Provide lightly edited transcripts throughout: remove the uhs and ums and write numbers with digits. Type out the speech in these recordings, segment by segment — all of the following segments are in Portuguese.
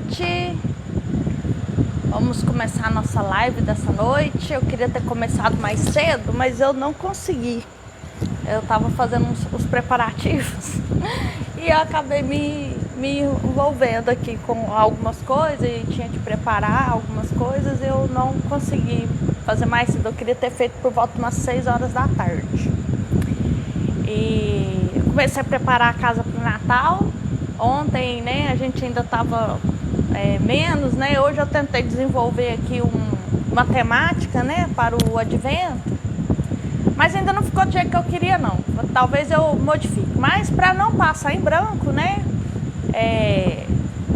noite. Vamos começar a nossa live dessa noite. Eu queria ter começado mais cedo, mas eu não consegui. Eu estava fazendo os preparativos e eu acabei me envolvendo aqui com algumas coisas e tinha que preparar algumas coisas. Eu não consegui fazer mais cedo. Eu queria ter feito por volta de umas 6 horas da tarde. E eu comecei a preparar a casa para o Natal. Ontem, né, a gente ainda estava menos, né? Hoje eu tentei desenvolver aqui uma temática, né, para o advento, mas ainda não ficou do jeito que eu queria, não. Talvez eu modifique, mas para não passar em branco, né,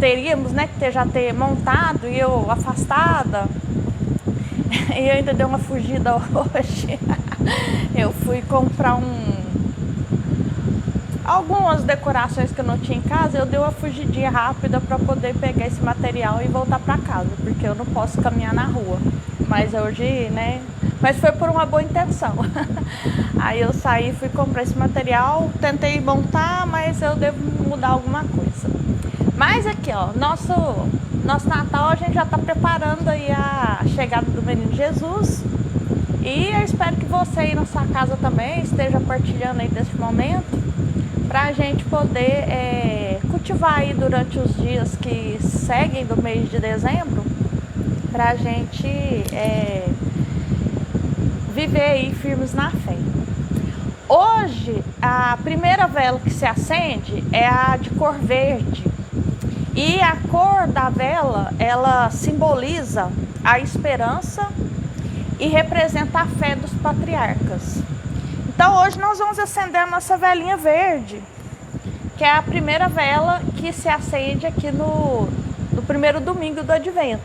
teríamos, né, que já ter montado e eu afastada. E eu ainda dei uma fugida hoje. Eu fui comprar algumas decorações que eu não tinha em casa. Eu dei uma fugidinha rápida para poder pegar esse material e voltar para casa, porque eu não posso caminhar na rua. Mas hoje, né? Mas foi por uma boa intenção. Aí eu saí, fui comprar esse material, tentei montar, mas eu devo mudar alguma coisa. Mas aqui, ó, nosso Natal a gente já está preparando aí a chegada do Menino Jesus. E eu espero que você aí na sua casa também esteja partilhando aí desse momento, para a gente poder cultivar aí durante os dias que seguem do mês de dezembro, para a gente viver aí firmes na fé. Hoje, a primeira vela que se acende é a de cor verde. E a cor da vela, ela simboliza a esperança e representa a fé dos patriarcas. Então hoje nós vamos acender a nossa velinha verde, que é a primeira vela que se acende aqui no primeiro domingo do advento.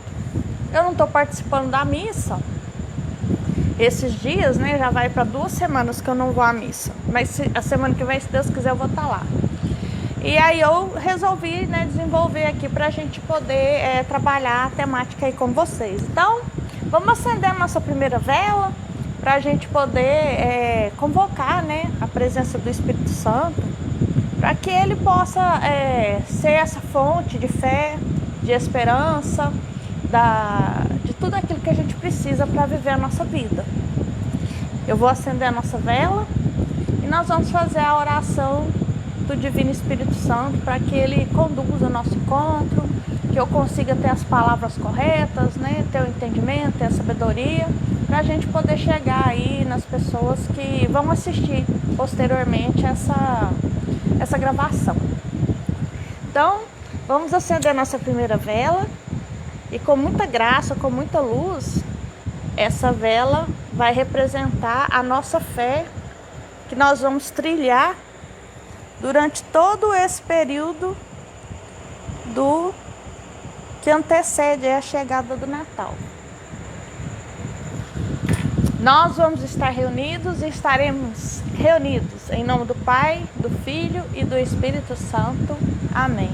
Eu não estou participando da missa esses dias, né? Já vai para 2 semanas que eu não vou à missa, mas a semana que vem, se Deus quiser, eu vou estar lá. E aí eu resolvi, né, desenvolver aqui para a gente poder trabalhar a temática aí com vocês. Então vamos acender a nossa primeira vela para a gente poder convocar, né, a presença do Espírito Santo, para que ele possa ser essa fonte de fé, de esperança, de tudo aquilo que a gente precisa para viver a nossa vida. Eu vou acender a nossa vela e nós vamos fazer a oração do Divino Espírito Santo para que ele conduza o nosso encontro, que eu consiga ter as palavras corretas, né, ter o entendimento, ter a sabedoria, para a gente poder chegar aí nas pessoas que vão assistir posteriormente essa gravação. Então, vamos acender a nossa primeira vela e com muita graça, com muita luz, essa vela vai representar a nossa fé que nós vamos trilhar durante todo esse período que antecede a chegada do Natal. Nós vamos estar reunidos e estaremos reunidos em nome do Pai, do Filho e do Espírito Santo. Amém.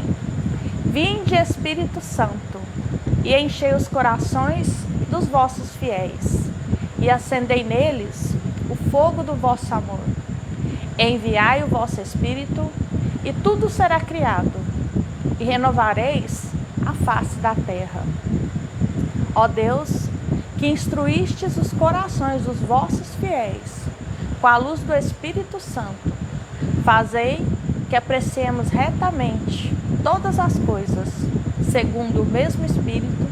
Vinde, Espírito Santo, e enchei os corações dos vossos fiéis, e acendei neles o fogo do vosso amor. Enviai o vosso Espírito, e tudo será criado, e renovareis a face da terra. Ó Deus, que instruístes os corações dos vossos fiéis com a luz do Espírito Santo, fazei que apreciemos retamente todas as coisas, segundo o mesmo Espírito,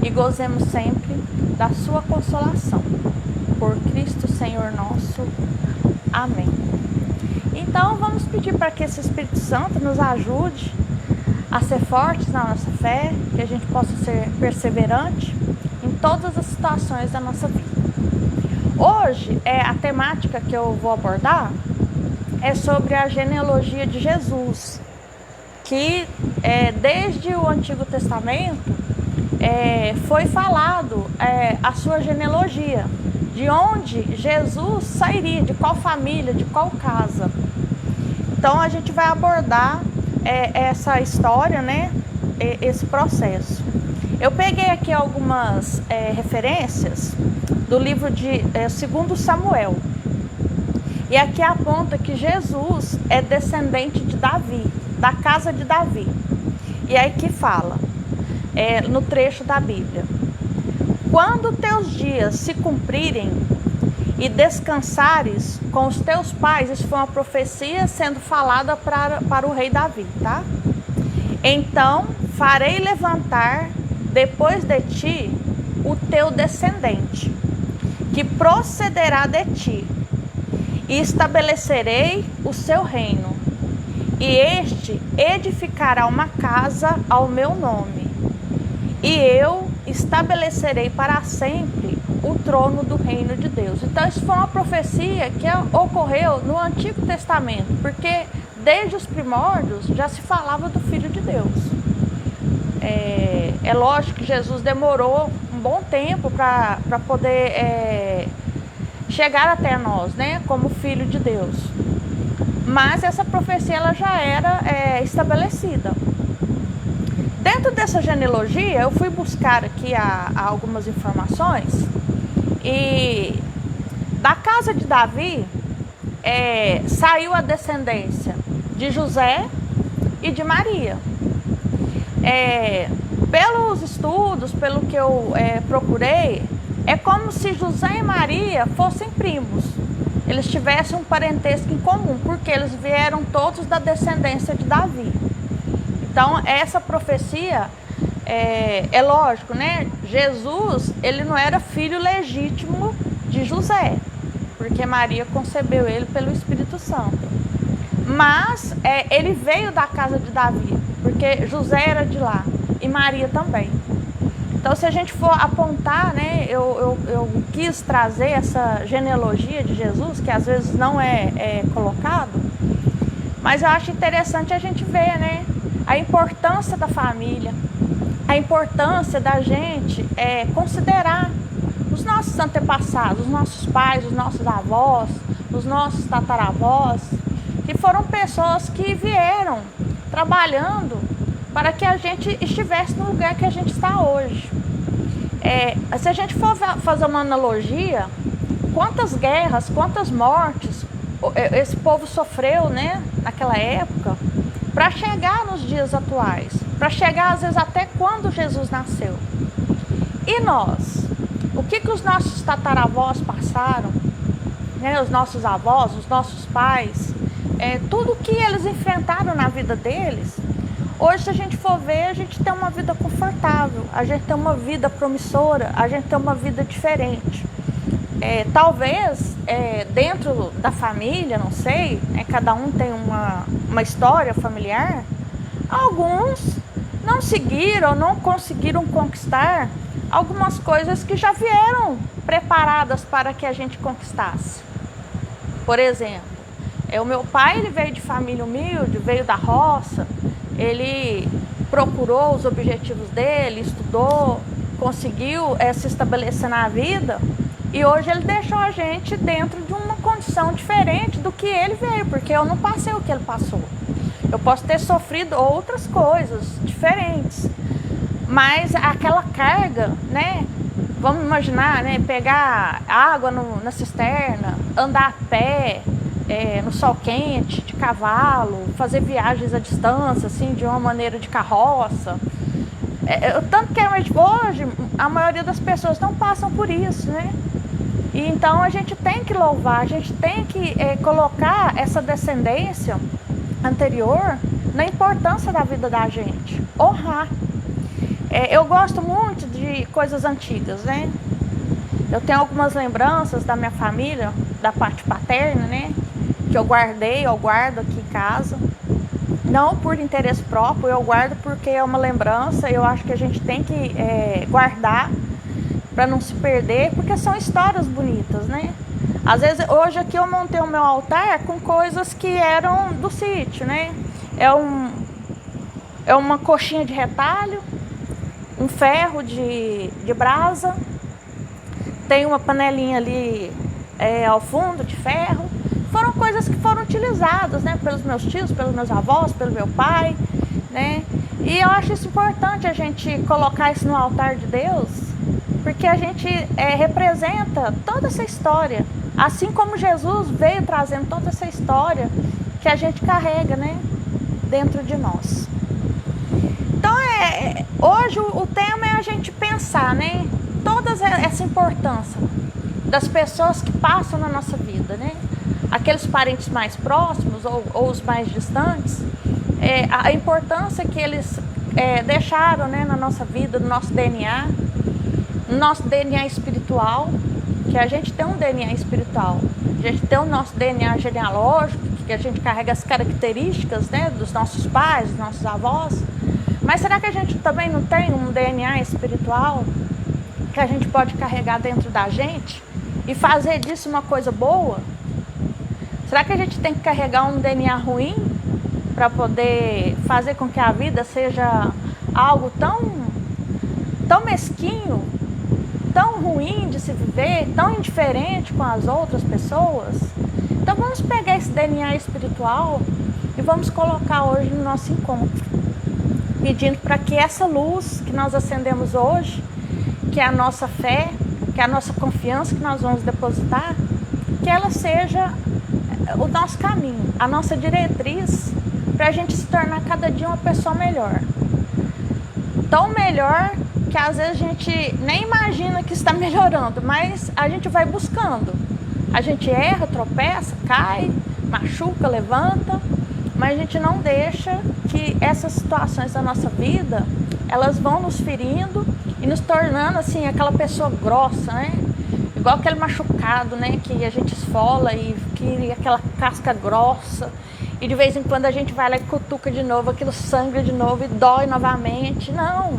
e gozemos sempre da sua consolação. Por Cristo Senhor nosso. Amém. Então vamos pedir para que esse Espírito Santo nos ajude a ser fortes na nossa fé, que a gente possa ser perseverante em todas as situações da nossa vida. Hoje, a temática que eu vou abordar é sobre a genealogia de Jesus, que desde o Antigo Testamento foi falado a sua genealogia, de onde Jesus sairia, de qual família, de qual casa. Então a gente vai abordar essa história, né, esse processo. Eu peguei aqui algumas referências do livro de 2 Samuel. E aqui aponta que Jesus é descendente de Davi, da casa de Davi. E aí que fala: no trecho da Bíblia. Quando teus dias se cumprirem e descansares com os teus pais, isso foi uma profecia sendo falada para o rei Davi, tá? Então farei levantar depois de ti o teu descendente, que procederá de ti, e estabelecerei o seu reino, e este edificará uma casa ao meu nome, e eu estabelecerei para sempre o trono do reino de Deus. Então isso foi uma profecia que ocorreu no Antigo Testamento, porque desde os primórdios já se falava do Filho de Deus. É lógico que Jesus demorou um bom tempo para poder chegar até nós, né, como Filho de Deus. Mas essa profecia ela já era estabelecida. Dentro dessa genealogia, eu fui buscar aqui algumas informações, e da casa de Davi saiu a descendência de José e de Maria. Pelos estudos, pelo que eu procurei, é como se José e Maria fossem primos. Eles tivessem um parentesco em comum, porque eles vieram todos da descendência de Davi. Então, essa profecia, é lógico, né? Jesus, ele não era filho legítimo de José, porque Maria concebeu ele pelo Espírito Santo. Mas ele veio da casa de Davi, porque José era de lá e Maria também. Então, se a gente for apontar, né, eu quis trazer essa genealogia de Jesus, que às vezes não é colocado, mas eu acho interessante a gente ver, né, a importância da família, a importância da gente considerar os nossos antepassados, os nossos pais, os nossos avós, os nossos tataravós, que foram pessoas que vieram trabalhando para que a gente estivesse no lugar que a gente está hoje. Se a gente for fazer uma analogia, quantas guerras, quantas mortes esse povo sofreu, né, naquela época, para chegar nos dias atuais, para chegar às vezes até quando Jesus nasceu. E nós? O que os nossos tataravós passaram, né, os nossos avós, os nossos pais, tudo que eles enfrentaram na vida deles. Hoje, se a gente for ver, a gente tem uma vida confortável, a gente tem uma vida promissora, a gente tem uma vida diferente. Talvez dentro da família, não sei, cada um tem uma história familiar. Alguns não seguiram, não conseguiram conquistar algumas coisas que já vieram preparadas para que a gente conquistasse. Por exemplo, o meu pai, ele veio de família humilde, veio da roça. Ele procurou os objetivos dele, estudou, conseguiu se estabelecer na vida, e hoje ele deixou a gente dentro de uma condição diferente do que ele veio, porque eu não passei o que ele passou. Eu posso ter sofrido outras coisas diferentes, mas aquela carga, né? Vamos imaginar, né? Pegar água na cisterna, andar a pé, no sol quente, de cavalo, fazer viagens à distância, assim, de uma maneira de carroça. Tanto que hoje a maioria das pessoas não passam por isso, né? E então a gente tem que louvar, a gente tem que colocar essa descendência anterior na importância da vida da gente, honrar. Eu gosto muito de coisas antigas, né? Eu tenho algumas lembranças da minha família, da parte paterna, né? Que eu guardo aqui em casa. Não por interesse próprio, eu guardo porque é uma lembrança. Eu acho que a gente tem que guardar para não se perder, porque são histórias bonitas, né? Às vezes, hoje aqui eu montei o meu altar com coisas que eram do sítio, né? É uma coxinha de retalho, um ferro de brasa, tem uma panelinha ali ao fundo de ferro. Foram coisas que foram utilizadas, né, pelos meus tios, pelos meus avós, pelo meu pai, né? E eu acho isso importante, a gente colocar isso no altar de Deus, porque a gente representa toda essa história, assim como Jesus veio trazendo toda essa história que a gente carrega, né, dentro de nós. Então Hoje o tema é a gente pensar, né? Toda essa importância das pessoas que passam na nossa vida, né? Aqueles parentes mais próximos ou os mais distantes, a importância que eles deixaram, né, na nossa vida, no nosso DNA espiritual, que a gente tem um DNA espiritual, a gente tem o nosso DNA genealógico, que a gente carrega as características, né, dos nossos pais, dos nossos avós. Mas será que a gente também não tem um DNA espiritual que a gente pode carregar dentro da gente e fazer disso uma coisa boa? Será que a gente tem que carregar um DNA ruim para poder fazer com que a vida seja algo tão mesquinho, tão ruim de se viver, tão indiferente com as outras pessoas? Então vamos pegar esse DNA espiritual e vamos colocar hoje no nosso encontro, pedindo para que essa luz que nós acendemos hoje, que é a nossa fé, que é a nossa confiança que nós vamos depositar, que ela seja o nosso caminho, a nossa diretriz, para a gente se tornar cada dia uma pessoa melhor. Tão melhor que às vezes a gente nem imagina que está melhorando, mas a gente vai buscando. A gente erra, tropeça, cai, machuca, levanta, mas a gente não deixa que essas situações da nossa vida, elas vão nos ferindo e nos tornando assim, aquela pessoa grossa, né? Igual aquele machucado, né? Que a gente esfola e cria aquela casca grossa. E de vez em quando a gente vai lá e cutuca de novo, aquilo sangra de novo e dói novamente. Não,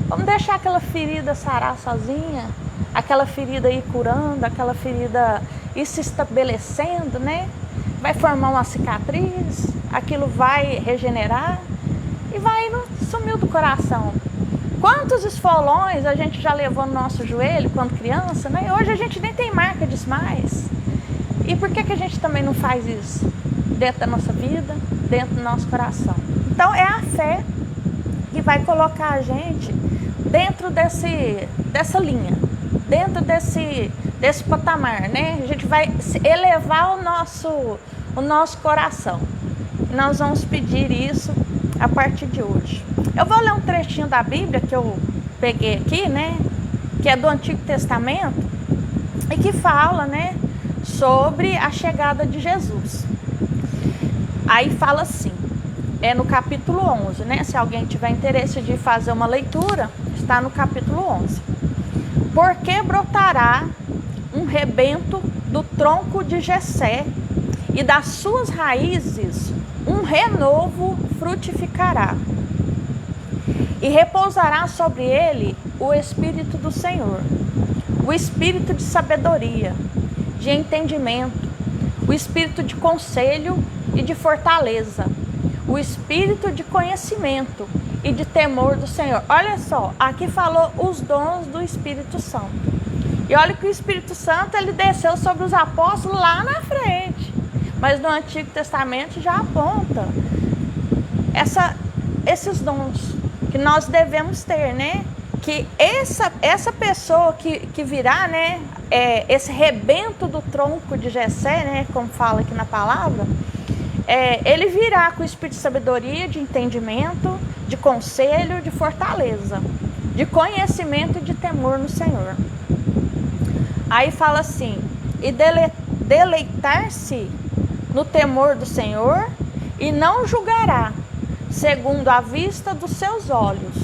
vamos deixar aquela ferida sarar sozinha, aquela ferida ir curando, aquela ferida ir se estabelecendo, né? Vai formar uma cicatriz, aquilo vai regenerar e vai sumir do coração. Quantos esfolões a gente já levou no nosso joelho quando criança, né? Hoje a gente nem tem marca disso mais. E por que a gente também não faz isso dentro da nossa vida, dentro do nosso coração? Então é a fé que vai colocar a gente dentro dessa linha, dentro desse patamar, né? A gente vai elevar o nosso coração. Nós vamos pedir isso a partir de hoje. Eu vou ler um trechinho da Bíblia que eu peguei aqui, né? Que é do Antigo Testamento e que fala, né, sobre a chegada de Jesus. Aí fala assim, no capítulo 11, né? Se alguém tiver interesse de fazer uma leitura, está no capítulo 11. Porque brotará um rebento do tronco de Jessé, e das suas raízes um renovo frutificará. E repousará sobre ele o Espírito do Senhor, o Espírito de sabedoria, de entendimento, o Espírito de conselho e de fortaleza, o Espírito de conhecimento e de temor do Senhor. Olha só, aqui falou os dons do Espírito Santo. E olha que o Espírito Santo, ele desceu sobre os apóstolos lá na frente. Mas no Antigo Testamento já aponta esses dons que nós devemos ter, né? Que essa pessoa que virá, né? Esse rebento do tronco de Jessé, né? Como fala aqui na palavra, ele virá com o espírito de sabedoria, de entendimento, de conselho, de fortaleza, de conhecimento e de temor no Senhor. Aí fala assim, e deleitar-se no temor do Senhor, e não julgará segundo a vista dos seus olhos,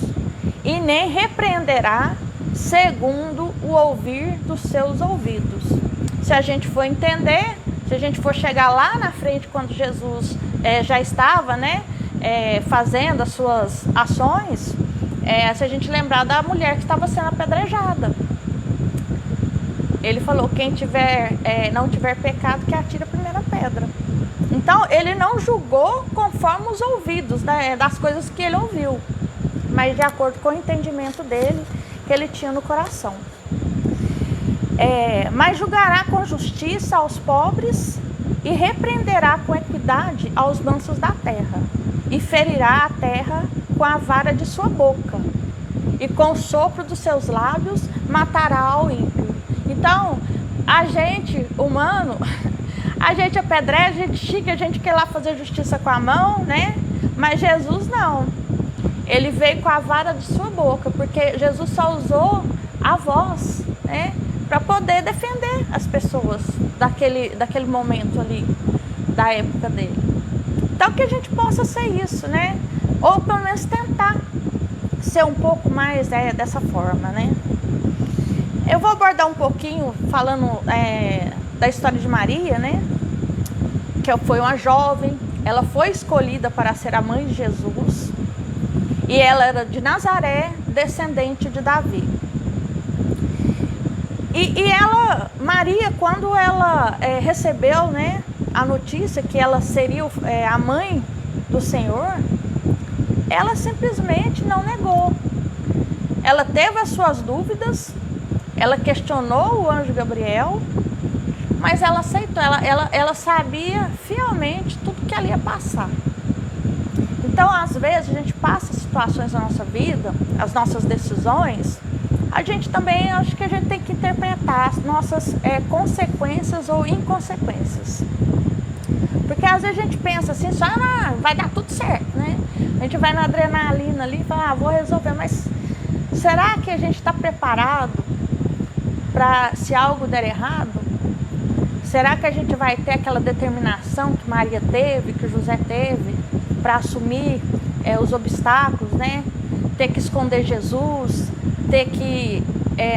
e nem repreenderá segundo o ouvir dos seus ouvidos. Se a gente for entender, se a gente for chegar lá na frente, quando Jesus já estava, né, fazendo as suas ações, se a gente lembrar da mulher que estava sendo apedrejada, ele falou, quem não tiver pecado, que atire a primeira pedra. Então, ele não julgou conforme os ouvidos, né, das coisas que ele ouviu, mas de acordo com o entendimento dele, que ele tinha no coração. Mas julgará com justiça aos pobres e repreenderá com equidade aos mansos da terra, e ferirá a terra com a vara de sua boca, e com o sopro dos seus lábios matará ao ímpio. Então, a gente, humano, a gente apedreja, a gente xinga, a gente quer lá fazer justiça com a mão, né? Mas Jesus não. ele veio com a vara de sua boca, porque Jesus só usou a voz, né, para poder defender as pessoas daquele momento ali, da época dele. Então que a gente possa ser isso, né? Ou pelo menos tentar ser um pouco mais dessa forma, né? Eu vou abordar um pouquinho falando da história de Maria, né? Que foi uma jovem, ela foi escolhida para ser a mãe de Jesus e ela era de Nazaré, descendente de Davi. E Maria, quando ela recebeu, né, a notícia que ela seria a mãe do Senhor, ela simplesmente não negou. Ela teve as suas dúvidas, ela questionou o anjo Gabriel, mas ela aceitou, ela sabia fielmente tudo que ela ia passar. Então, às vezes, a gente passa situações na nossa vida, as nossas decisões, a gente também, acho que a gente tem que interpretar as nossas consequências ou inconsequências. Porque às vezes a gente pensa assim, só vai dar tudo certo, né? A gente vai na adrenalina ali e fala, vou resolver, mas será que a gente está preparado para se algo der errado? Será que a gente vai ter aquela determinação que Maria teve, que José teve, para assumir os obstáculos, né? Ter que esconder Jesus, ter que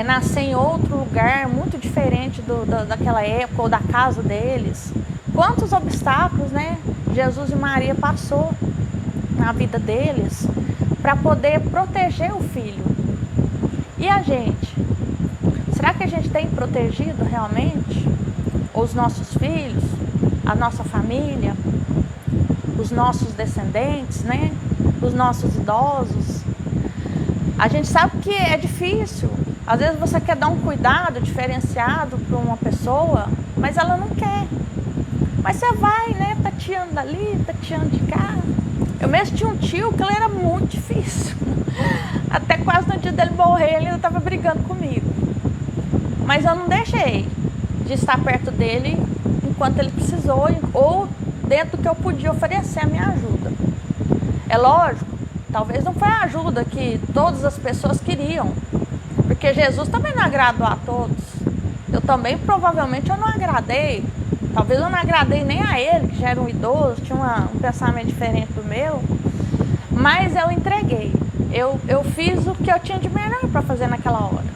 nascer em outro lugar muito diferente daquela época ou da casa deles. Quantos obstáculos, né, Jesus e Maria passou na vida deles para poder proteger o filho. E a gente? Será que a gente tem protegido realmente os nossos filhos, a nossa família, os nossos descendentes, né, os nossos idosos? A gente sabe que é difícil. Às vezes você quer dar um cuidado diferenciado para uma pessoa, mas ela não quer. Mas você vai, né, tateando dali, tateando de cá. Eu mesmo tinha um tio que ele era muito difícil. Até quase no dia dele morrer, ele ainda estava brigando comigo. Mas eu não deixei de estar perto dele enquanto ele precisou, ou dentro do que eu podia oferecer a minha ajuda. É lógico, talvez não foi a ajuda que todas as pessoas queriam, porque Jesus também não agradou a todos. Eu também, provavelmente, eu não agradei. Talvez eu não agradei nem a ele, que já era um idoso, tinha um pensamento diferente do meu. Mas eu entreguei. Eu fiz o que eu tinha de melhor para fazer naquela hora.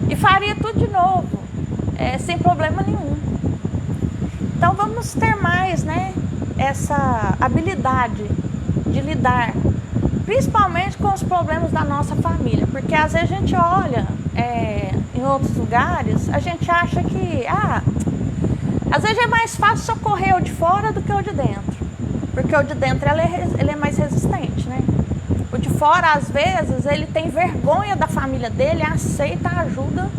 E faria tudo de novo, sem problema nenhum. Então vamos ter mais, né, essa habilidade de lidar, principalmente com os problemas da nossa família. Porque às vezes a gente olha em outros lugares, a gente acha que... às vezes é mais fácil socorrer o de fora do que o de dentro. Porque o de dentro ele é mais resistente, né? O de fora, às vezes, ele tem vergonha da família dele, aceita a ajuda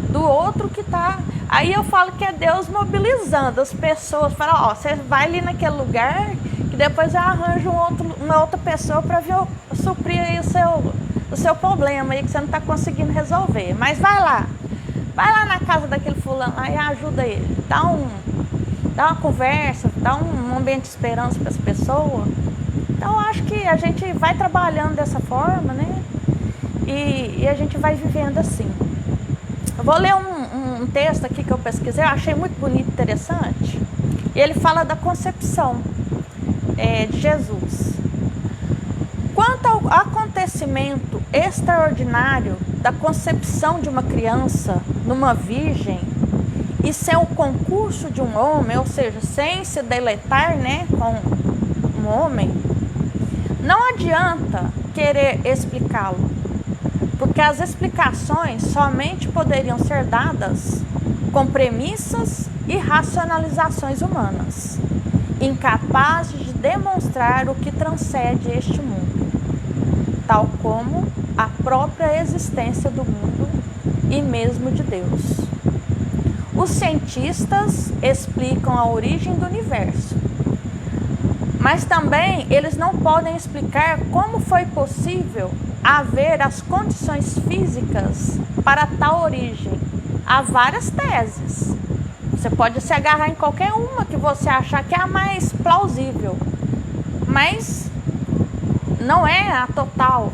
do outro que tá... Aí eu falo que é Deus mobilizando as pessoas. Fala, você vai ali naquele lugar, que depois eu arranjo uma outra pessoa para suprir aí o seu problema aí que você não está conseguindo resolver. Mas vai lá na casa daquele fulano lá e ajuda ele. Dá uma conversa, dá um ambiente de esperança para as pessoas. Então, eu acho que a gente vai trabalhando dessa forma, né? E a gente vai vivendo assim. Eu vou ler um texto aqui que eu pesquisei, eu achei muito bonito e interessante. E ele fala da concepção de Jesus. Quanto ao acontecimento extraordinário da concepção de uma criança numa virgem e sem o concurso de um homem, ou seja, sem se deleitar, né, com um homem, não adianta querer explicá-lo, porque as explicações somente poderiam ser dadas com premissas e racionalizações humanas, incapazes de demonstrar o que transcende este mundo, tal como a própria existência do mundo e mesmo de Deus. Os cientistas explicam a origem do universo, mas também eles não podem explicar como foi possível haver as condições físicas para tal origem. Há várias teses. Você pode se agarrar em qualquer uma que você achar que é a mais plausível. Mas não é a total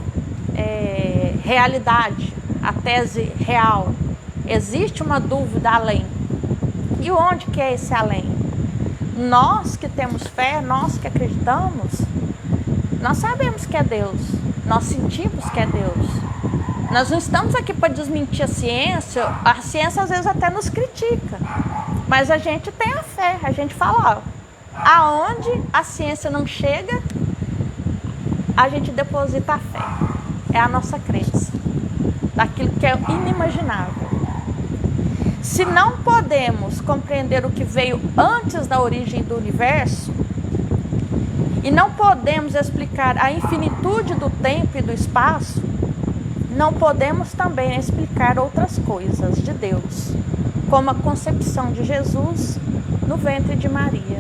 realidade, a tese real. Existe uma dúvida além. E onde que é esse além? Nós que temos fé, nós que acreditamos, nós sabemos que é Deus, nós sentimos que é Deus. Nós não estamos aqui para desmentir a ciência às vezes até nos critica, mas a gente tem a fé, a gente fala, ó, aonde a ciência não chega, a gente deposita a fé, é a nossa crença, daquilo que é inimaginável. Se não podemos compreender o que veio antes da origem do universo, e não podemos explicar a infinitude do tempo e do espaço, não podemos também explicar outras coisas de Deus, como a concepção de Jesus no ventre de Maria.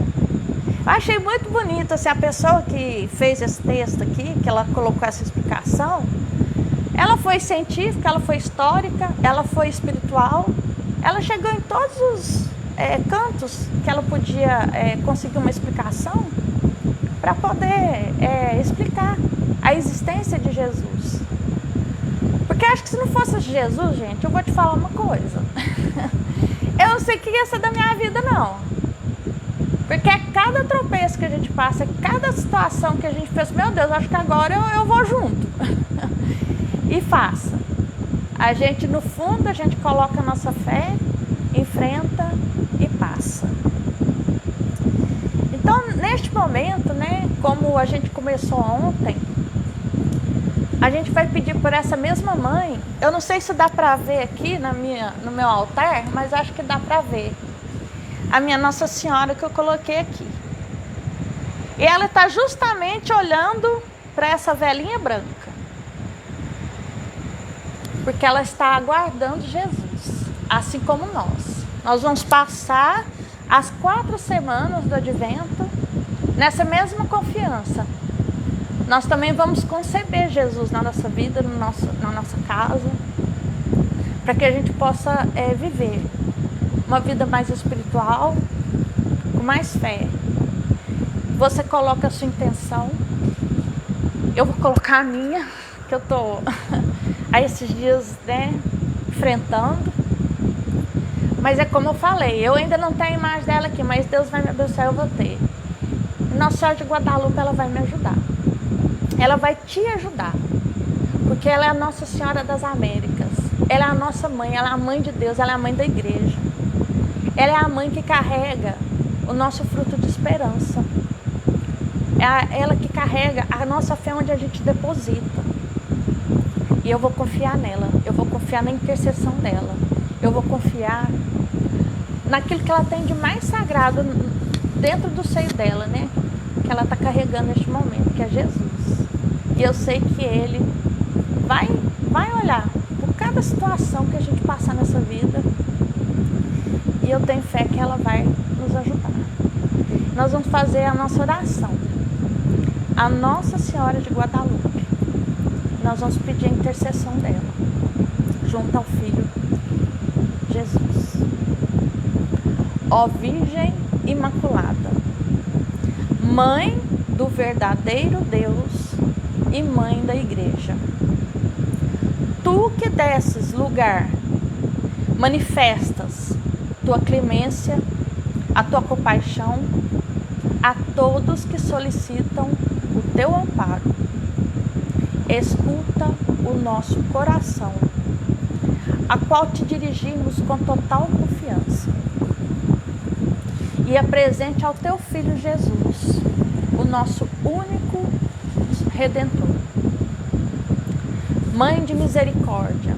Eu achei muito bonito, assim, a pessoa que fez esse texto aqui, que ela colocou essa explicação, ela foi científica, ela foi histórica, ela foi espiritual, ela chegou em todos os cantos que ela podia conseguir uma explicação para poder explicar a existência de Jesus. Porque acho que se não fosse Jesus, gente, eu vou te falar uma coisa. Eu não sei o que ia ser da minha vida, não. Porque é cada tropeço que a gente passa, é cada situação que a gente pensa, meu Deus, acho que agora eu vou junto. E faça. A gente, no fundo, a gente coloca a nossa fé, enfrenta e passa. Então, neste momento, né, como a gente começou ontem, a gente vai pedir por essa mesma mãe. Eu não sei se dá para ver aqui no meu altar, mas acho que dá para ver. A minha Nossa Senhora que eu coloquei aqui. E ela está justamente olhando para essa velhinha branca. Porque ela está aguardando Jesus, assim como nós. Nós vamos passar as 4 semanas do Advento nessa mesma confiança. Nós também vamos conceber Jesus na nossa vida, na nossa casa, para que a gente possa viver uma vida mais espiritual, com mais fé. Você coloca a sua intenção, eu vou colocar a minha, que eu estou há esses dias, né, enfrentando. Mas é como eu falei, eu ainda não tenho a imagem dela aqui, mas Deus vai me abençoar, eu vou ter. Nossa Senhora de Guadalupe, ela vai me ajudar. Ela vai te ajudar, porque ela é a Nossa Senhora das Américas. Ela é a nossa mãe, ela é a mãe de Deus, ela é a mãe da igreja. Ela é a mãe que carrega o nosso fruto de esperança. É ela que carrega a nossa fé onde a gente deposita. E eu vou confiar nela, eu vou confiar na intercessão dela. Eu vou confiar naquilo que ela tem de mais sagrado dentro do seio dela, né? Que ela está carregando neste momento, que é Jesus. E eu sei que Ele vai olhar por cada situação que a gente passar nessa vida. E eu tenho fé que ela vai nos ajudar. Nós vamos fazer a nossa oração. A Nossa Senhora de Guadalupe. Nós vamos pedir a intercessão dela, junto ao Filho Jesus. Ó Virgem Imaculada, Mãe do verdadeiro Deus e Mãe da Igreja, Tu que desses lugar, manifestas Tua clemência, a Tua compaixão a todos que solicitam o Teu amparo. Escuta o nosso coração, a qual te dirigimos com total confiança. E apresente ao Teu Filho Jesus, o nosso único Redentor. Mãe de misericórdia,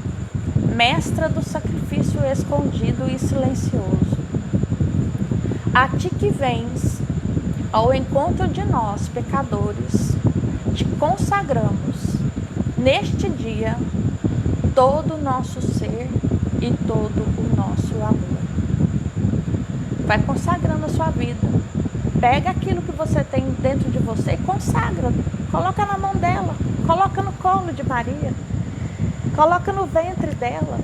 mestra do sacrifício escondido e silencioso, a Ti que vens ao encontro de nós, pecadores, te consagramos neste dia todo o nosso ser e todo o nosso amor. Vai consagrando a sua vida. Pega aquilo que você tem dentro de você e consagra. Coloca na mão dela. Coloca no colo de Maria. Coloca no ventre dela.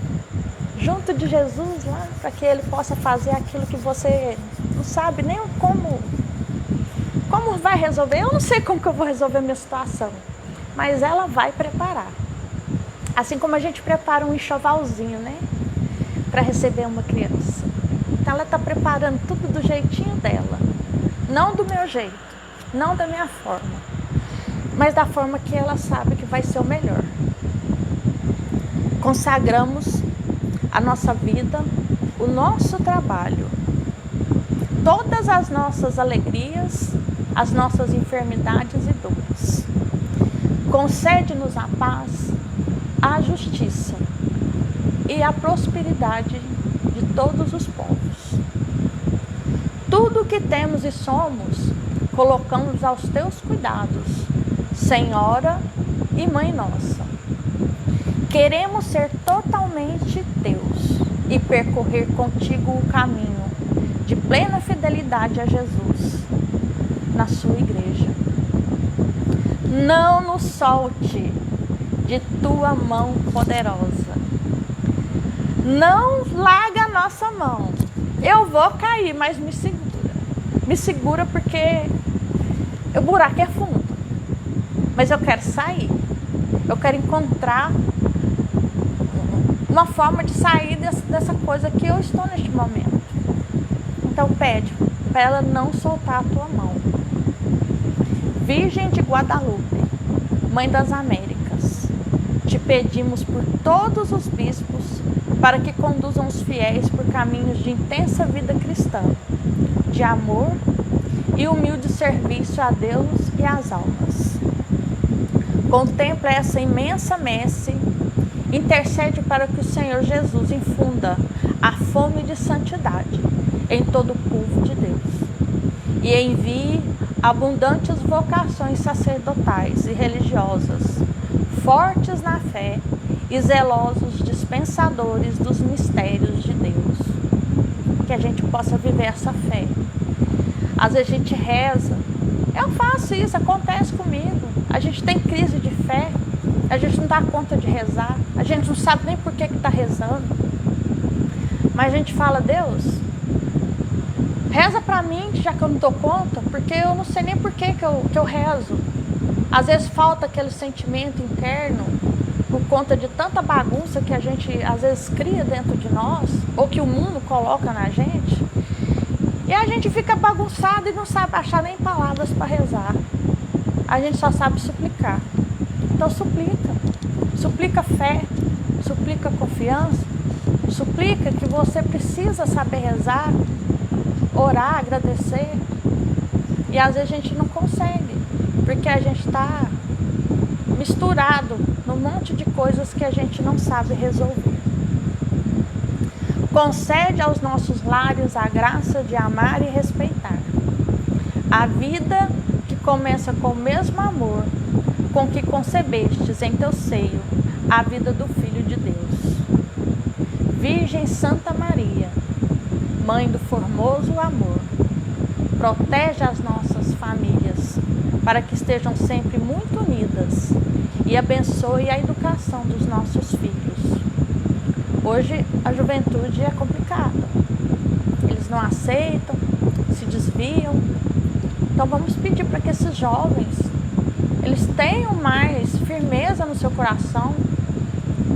Junto de Jesus lá, para que Ele possa fazer aquilo que você não sabe nem como vai resolver. Eu não sei como que eu vou resolver a minha situação. mas ela vai preparar. Assim como a gente prepara um enxovalzinho, né? Para receber uma criança. Então ela está preparando tudo do jeitinho dela. Não do meu jeito, não da minha forma, mas da forma que ela sabe que vai ser o melhor. Consagramos a nossa vida, o nosso trabalho, todas as nossas alegrias, as nossas enfermidades e dores. Concede-nos a paz, a justiça e a prosperidade de todos os povos. Tudo o que temos e somos, colocamos aos teus cuidados, Senhora e Mãe nossa. Queremos ser totalmente teus e percorrer contigo o caminho de plena fidelidade a Jesus, na sua igreja. Não nos solte de tua mão poderosa. Não larga a nossa mão. Eu vou cair, mas me segura. Me segura porque o buraco é fundo. Mas eu quero sair. Eu quero encontrar uma forma de sair dessa coisa que eu estou neste momento. Então pede para ela não soltar a tua mão. Virgem de Guadalupe, Mãe das Américas, te pedimos por todos os bispos para que conduzam os fiéis por caminhos de intensa vida cristã, de amor e humilde serviço a Deus e às almas. Contempla essa imensa messe, intercede para que o Senhor Jesus infunda a fome de santidade em todo o povo de Deus e envie abundantes vocações sacerdotais e religiosas, fortes na fé e zelosos dispensadores dos mistérios de Deus. Que a gente possa viver essa fé. Às vezes a gente reza, eu faço isso, acontece comigo. A gente tem crise de fé, a gente não dá conta de rezar, a gente não sabe nem por que está rezando. Mas a gente fala, Deus, reza para mim, já que eu não dou conta, porque eu não sei nem por que eu rezo. Às vezes falta aquele sentimento interno, por conta de tanta bagunça que a gente às vezes cria dentro de nós, ou que o mundo coloca na gente, e a gente fica bagunçado e não sabe achar nem palavras para rezar. A gente só sabe suplicar. Então suplica fé, suplica confiança, suplica que você precisa saber rezar, orar, agradecer. E às vezes a gente não consegue, porque a gente está misturado num monte de coisas que a gente não sabe resolver. Concede aos nossos lares a graça de amar e respeitar. A vida que começa com o mesmo amor com que concebestes em teu seio a vida do Filho de Deus. Virgem Santa Maria, Mãe do formoso amor, protege as nossas famílias para que estejam sempre muito unidas e abençoe a educação dos nossos filhos. Hoje a juventude é complicada, eles não aceitam, se desviam. Então vamos pedir para que esses jovens, eles tenham mais firmeza no seu coração,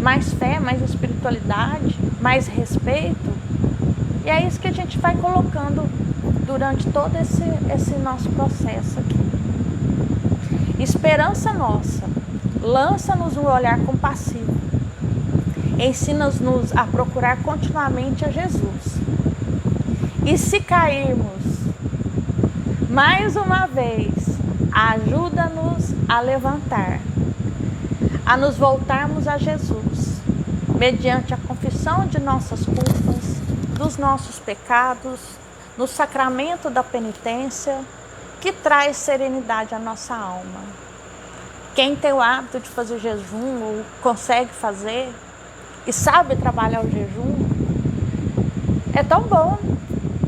mais fé, mais espiritualidade, mais respeito. E é isso que a gente vai colocando durante todo esse nosso processo aqui. Esperança nossa, lança-nos um olhar compassivo, ensina-nos a procurar continuamente a Jesus. E se cairmos, mais uma vez, ajuda-nos a levantar, a nos voltarmos a Jesus, mediante a confissão de nossas culpas, dos nossos pecados, no sacramento da penitência, que traz serenidade à nossa alma. Quem tem o hábito de fazer jejum, ou consegue fazer, e sabe trabalhar o jejum, é tão bom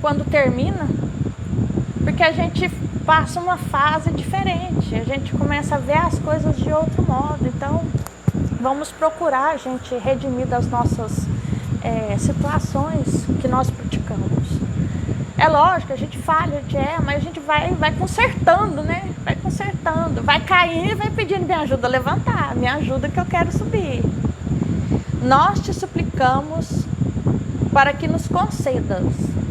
quando termina, porque a gente passa uma fase diferente, a gente começa a ver as coisas de outro modo. Então vamos procurar a gente redimir das nossas situações que nós praticamos. É lógico, a gente falha, mas a gente vai consertando, né? vai consertando, vai caindo e vai pedindo: me ajuda a levantar, me ajuda que eu quero subir. Nós te suplicamos para que nos concedas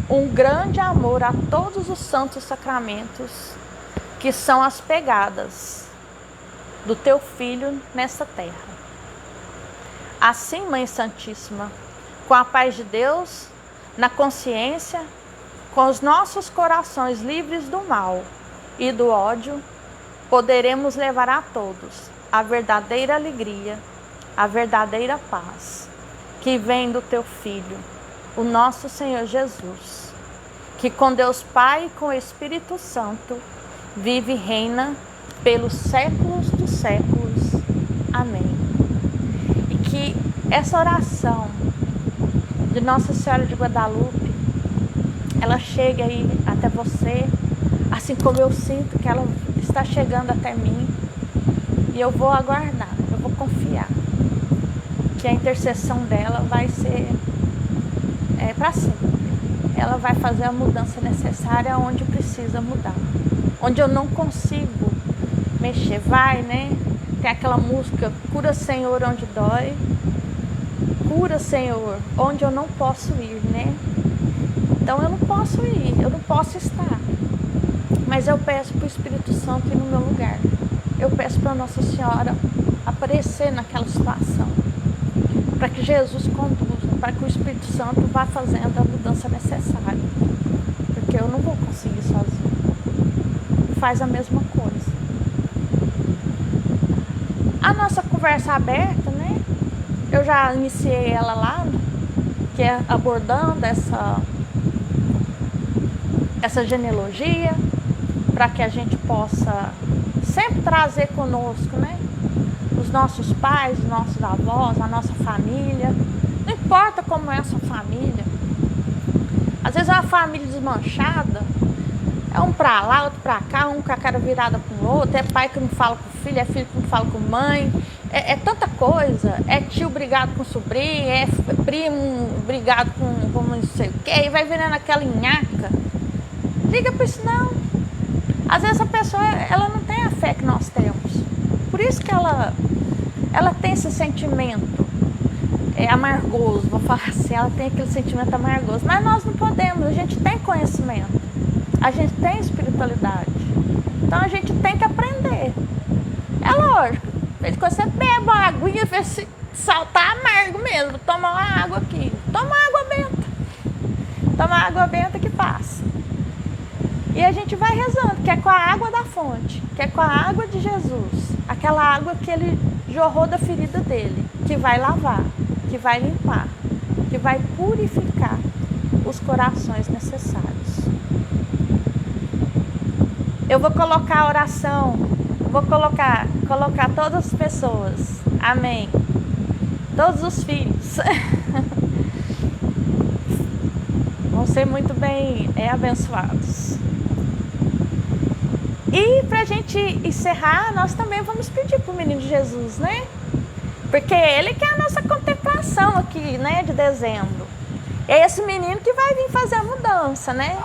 um grande amor a todos os santos sacramentos, que são as pegadas do teu Filho nessa terra. Assim, Mãe Santíssima, com a paz de Deus, na consciência, com os nossos corações livres do mal e do ódio, poderemos levar a todos a verdadeira alegria, a verdadeira paz, que vem do teu Filho, o nosso Senhor Jesus, que com Deus Pai e com o Espírito Santo vive e reina pelos séculos dos séculos. Amém. E que essa oração de Nossa Senhora de Guadalupe, ela chegue aí até você, assim como eu sinto que ela está chegando até mim. E eu vou aguardar, eu vou confiar que a intercessão dela vai ser para sempre. Ela vai fazer a mudança necessária onde precisa mudar, onde eu não consigo mexer. Vai, né? Tem aquela música: cura, Senhor, onde dói, cura, Senhor, onde eu não posso ir, né? Então eu não posso ir, eu não posso estar, mas eu peço para o Espírito Santo ir no meu lugar. Eu peço para Nossa Senhora aparecer naquela situação, para que Jesus conduza, para que o Espírito Santo vá fazendo a mudança necessária, porque eu não vou conseguir sozinho. Faz a mesma coisa. A nossa conversa aberta, né? Eu já iniciei ela lá, que é abordando essa genealogia, para que a gente possa sempre trazer conosco, né? Os nossos pais, os nossos avós, a nossa família. Não importa como é a sua família. Às vezes é uma família desmanchada, é um pra lá, outro pra cá, um com a cara virada com o outro, é pai que não fala com o filho, é filho que não fala com mãe, é tanta coisa, é tio brigado com sobrinho, é primo brigado com não sei o que, e vai virando aquela nhaca. Liga para isso não. Às vezes a pessoa, ela não tem a fé que nós temos, por isso que ela tem esse sentimento amargoso, vou falar assim, ela tem aquele sentimento amargoso, mas nós não podemos, a gente tem conhecimento, a gente tem espiritualidade, então a gente tem que aprender. É lógico, quando você bebe uma aguinha, vê se saltar amargo mesmo, toma uma água aqui, toma água benta que passa. E a gente vai rezando, que é com a água da fonte, que é com a água de Jesus, aquela água que ele jorrou da ferida dele, que vai lavar, que vai limpar, que vai purificar os corações necessários. Eu vou colocar a oração, vou colocar todas as pessoas, amém, todos os filhos vão ser muito bem abençoados. E pra gente encerrar, nós também vamos pedir pro menino Jesus, né? Porque ele que é a nossa contemplação aqui, né, de dezembro. É esse menino que vai vir fazer a mudança, né?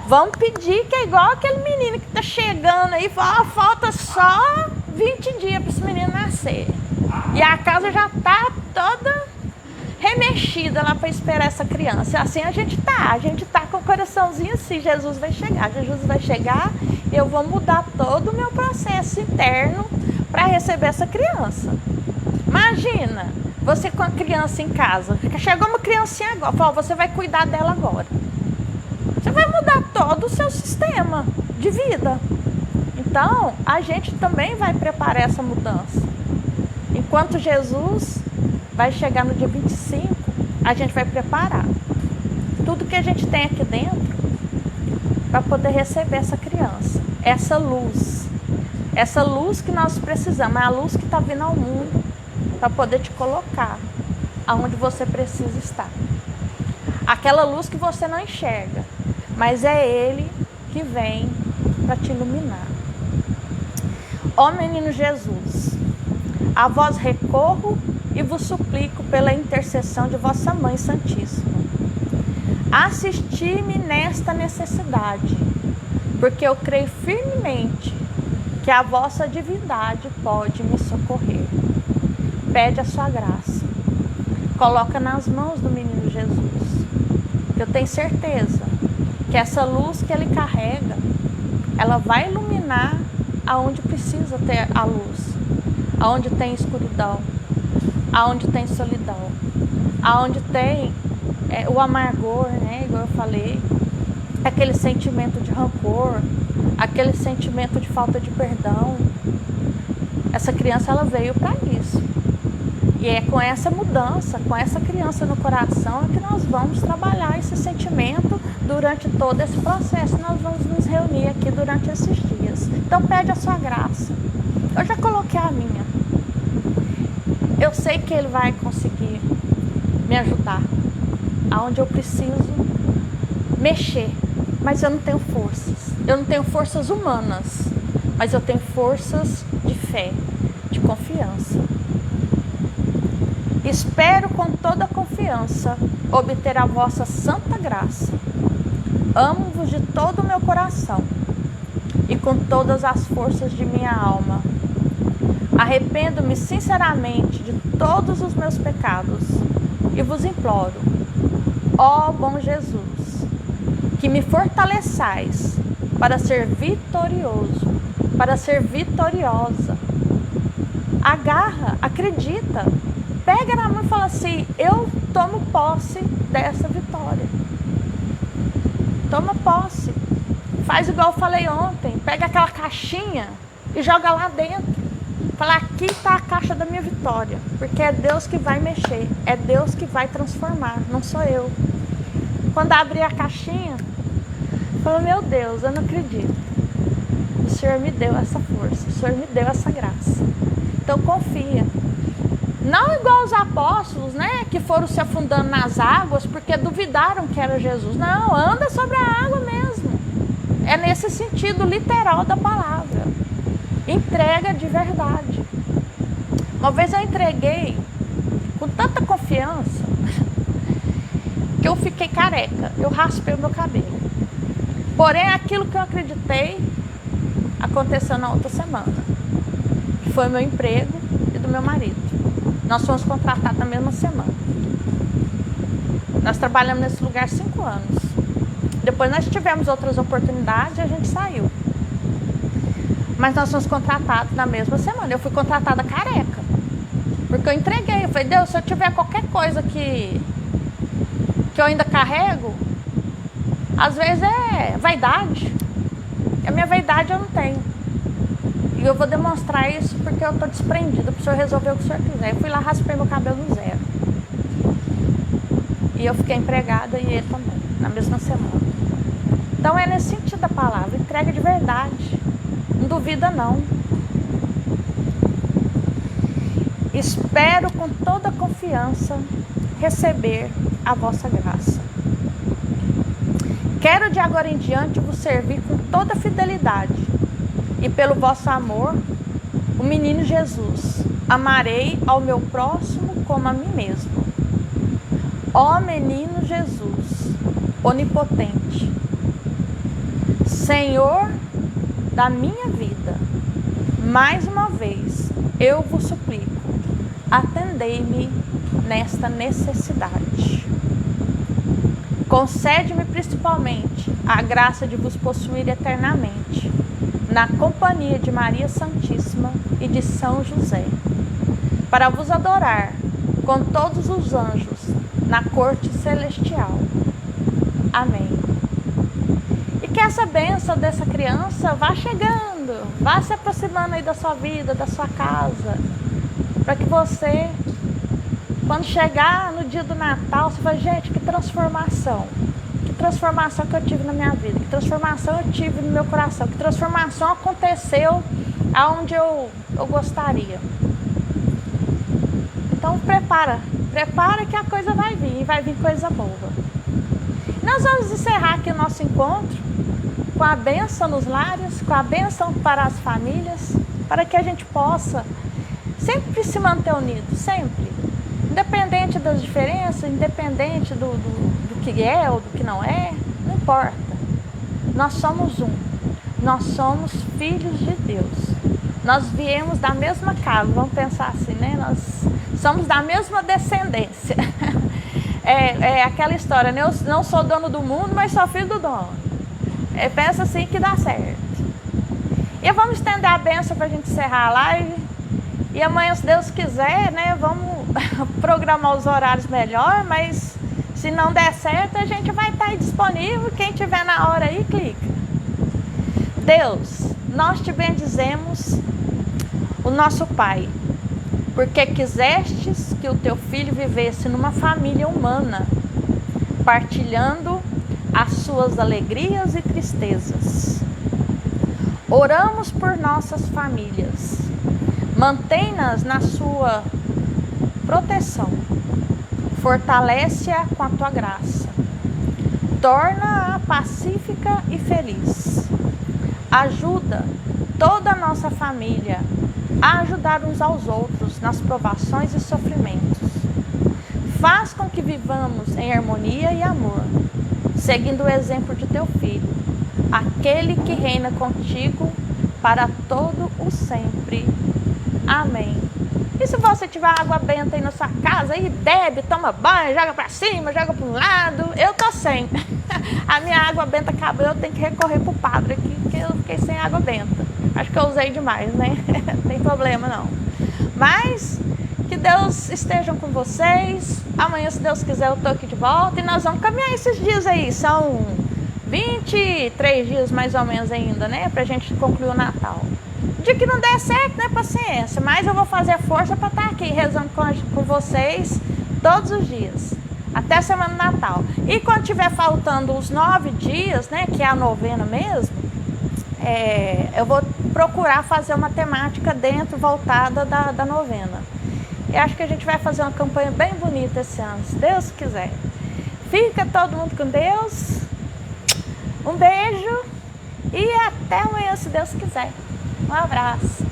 Vamos pedir, que é igual aquele menino que tá chegando aí, falta só 20 dias para esse menino nascer. E a casa já tá toda remexida lá para esperar essa criança. E assim a gente tá com o coraçãozinho assim: Jesus vai chegar, eu vou mudar todo o meu processo interno para receber essa criança. Imagina, você com a criança em casa, chegou uma criancinha agora, fala, você vai cuidar dela agora. Você vai mudar todo o seu sistema de vida. Então, a gente também vai preparar essa mudança. Enquanto Jesus vai chegar no dia 25, a gente vai preparar tudo que a gente tem aqui dentro para poder receber essa criança, essa luz que nós precisamos, é a luz que está vindo ao mundo para poder te colocar aonde você precisa estar. Aquela luz que você não enxerga, mas é Ele que vem para te iluminar. Ó menino Jesus, a vós recorro e vos suplico pela intercessão de vossa Mãe Santíssima. Assisti-me nesta necessidade, porque eu creio firmemente que a vossa divindade pode me socorrer. Pede a sua graça. Coloca nas mãos do menino Jesus. Eu tenho certeza que essa luz que ele carrega, ela vai iluminar aonde precisa ter a luz, aonde tem escuridão, aonde tem solidão, aonde tem o amargor, né, igual eu falei, aquele sentimento de rancor, aquele sentimento de falta de perdão. Essa criança, ela veio para isso. E é com essa mudança, com essa criança no coração, que nós vamos trabalhar esse sentimento durante todo esse processo. Nós vamos nos reunir aqui durante esses dias. Então pede a sua graça. Eu já coloquei a minha. Eu sei que ele vai conseguir me ajudar aonde eu preciso mexer, mas eu não tenho forças. Eu não tenho forças humanas, mas eu tenho forças de fé, de confiança. Espero com toda a confiança obter a vossa santa graça. Amo-vos de todo o meu coração e com todas as forças de minha alma. Arrependo-me sinceramente de todos os meus pecados e vos imploro, ó bom Jesus, que me fortaleçais para ser vitorioso, para ser vitoriosa. Agarra, acredita. Pega na mão e fala assim, eu tomo posse dessa vitória. Toma posse. Faz igual eu falei ontem. Pega aquela caixinha e joga lá dentro. Fala, aqui está a caixa da minha vitória. Porque é Deus que vai mexer. É Deus que vai transformar. Não sou eu. Quando abri a caixinha, fala, meu Deus, eu não acredito. O Senhor me deu essa força. O Senhor me deu essa graça. Então confia. Não igual os apóstolos, né, que foram se afundando nas águas porque duvidaram que era Jesus. Não, anda sobre a água mesmo. É nesse sentido literal da palavra. Entrega de verdade. Uma vez eu entreguei com tanta confiança que eu fiquei careca. Eu raspei o meu cabelo. Porém, aquilo que eu acreditei aconteceu na outra semana. Que foi o meu emprego e do meu marido. Nós fomos contratados na mesma semana. Nós trabalhamos nesse lugar 5 anos. Depois nós tivemos outras oportunidades e a gente saiu. Mas nós fomos contratados na mesma semana. Eu fui contratada careca. Porque eu entreguei. Eu falei, Deus, se eu tiver qualquer coisa que eu ainda carrego, às vezes é vaidade. A minha vaidade eu não tenho. E eu vou demonstrar isso porque eu estou desprendida para o Senhor resolver o que o Senhor quiser. Eu fui lá, raspei meu cabelo no zero. E eu fiquei empregada e ele também, na mesma semana. Então é nesse sentido da palavra, entrega de verdade. Não duvida não. Espero com toda confiança receber a vossa graça. Quero de agora em diante vos servir com toda fidelidade. E pelo vosso amor, o menino Jesus, amarei ao meu próximo como a mim mesmo. Ó menino Jesus, onipotente, Senhor da minha vida, mais uma vez eu vos suplico, atendei-me nesta necessidade. Concede-me principalmente a graça de vos possuir eternamente, na companhia de Maria Santíssima e de São José, para vos adorar com todos os anjos na corte celestial. Amém. E que essa bênção dessa criança vá chegando, vá se aproximando aí da sua vida, da sua casa, para que você, quando chegar no dia do Natal, você fala, gente, que transformação que eu tive na minha vida, que transformação eu tive no meu coração, que transformação aconteceu aonde eu gostaria. Então prepara que a coisa vai vir, e vai vir coisa boa. Nós vamos encerrar aqui o nosso encontro com a bênção nos lares, com a bênção para as famílias, para que a gente possa sempre se manter unido, sempre. Independente das diferenças, independente do que é ou do que não é, não importa. Nós somos um. Nós somos filhos de Deus. nós viemos da mesma casa, vamos pensar assim, né? Nós somos da mesma descendência. É aquela história, né? Eu não sou dono do mundo, mas sou filho do dono. Pensa assim que dá certo. E vamos estender a bênção para a gente encerrar a live. E amanhã, se Deus quiser, né? Vamos programar os horários melhor, mas se não der certo, a gente vai estar aí disponível. Quem tiver na hora aí, clica. Deus, nós te bendizemos, o nosso Pai, porque quisestes que o teu filho vivesse numa família humana, partilhando as suas alegrias e tristezas. Oramos por nossas famílias, mantém-nas na sua proteção, fortalece-a com a tua graça, torna-a pacífica e feliz. Ajuda toda a nossa família a ajudar uns aos outros nas provações e sofrimentos. Faz com que vivamos em harmonia e amor, seguindo o exemplo de teu Filho, aquele que reina contigo para todo o sempre. Amém. E se você tiver água benta aí na sua casa, aí bebe, toma banho, joga para cima, joga para um lado. Eu tô sem. A minha água benta acabou, eu tenho que recorrer pro padre aqui, porque eu fiquei sem água benta. Acho que eu usei demais, né? Não tem problema não. Mas que Deus esteja com vocês. Amanhã, se Deus quiser, eu tô aqui de volta e nós vamos caminhar esses dias aí. São 23 dias mais ou menos ainda, né? Pra gente concluir o Natal. Dia que não der certo, né? Paciência. Mas eu vou fazer força para estar aqui rezando com vocês todos os dias. Até a semana do Natal. E quando tiver faltando os 9 dias, né? Que é a novena mesmo, eu vou procurar fazer uma temática voltada da novena. E acho que a gente vai fazer uma campanha bem bonita esse ano, se Deus quiser. Fica todo mundo com Deus. Um beijo e até amanhã, se Deus quiser. Um abraço.